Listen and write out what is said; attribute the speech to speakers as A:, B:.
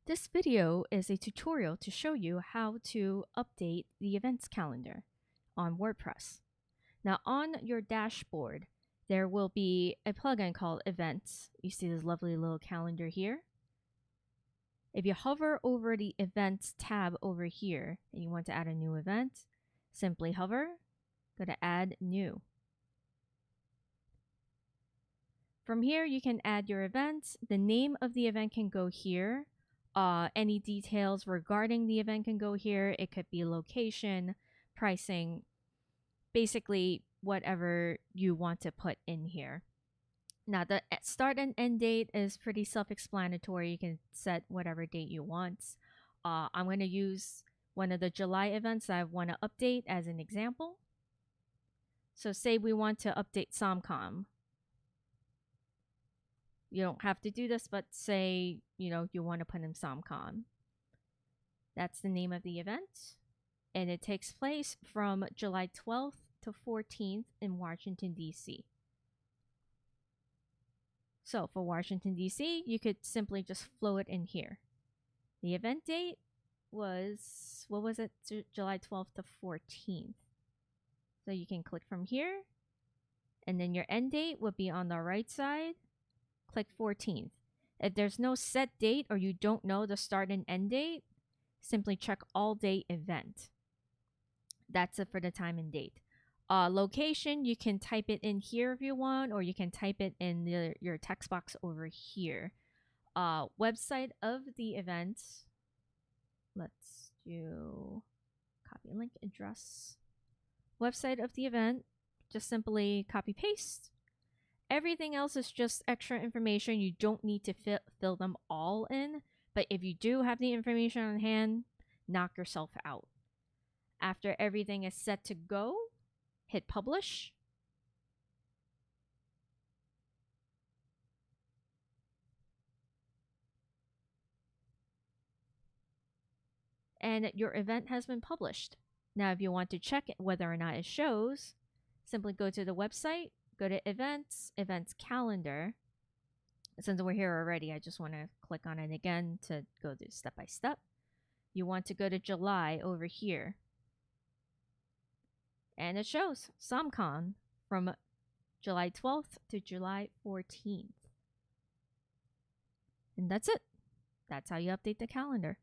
A: This video is a tutorial to show you how to update the events calendar on WordPress. Now on your dashboard, there will be a plugin called Events. You see this lovely little calendar here. If you hover over the Events tab over here and you want to add a new event, simply hover, go to Add New. From here, you can add your events. The name of the event can go here. Any details regarding the event can go here. It could be location, pricing, basically whatever you want to put in here. Now the start and end date is pretty self-explanatory. You can set whatever date you want. I'm going to use one of the July events I want to update as an example. So say we want to update SomCom. You don't have to do this, but say, you want to put in SomCon. That's the name of the event. And it takes place from July 12th to 14th in Washington, D.C. So for Washington, D.C., you could simply just flow it in here. The event date was, what was it? July 12th to 14th. So you can click from here. And then your end date would be on the right side. Click 14th. If there's no set date or you don't know the start and end date, simply check all day event. That's it for the time and date. Location, you can type it in here if you want, or you can type it in your text box over here. Website of the event. Let's do copy link address. Website of the event. Just simply copy paste. Everything else is just extra information. You don't need to fill them all in, but if you do have the information on hand, knock yourself out. After everything is set to go, hit publish. And your event has been published. Now, if you want to check whether or not it shows, simply go to the website, go to events, events calendar. Since we're here already, I just want to click on it again to go through step by step. You want to go to July over here. And it shows SomCon from July 12th to July 14th. And that's it. That's how you update the calendar.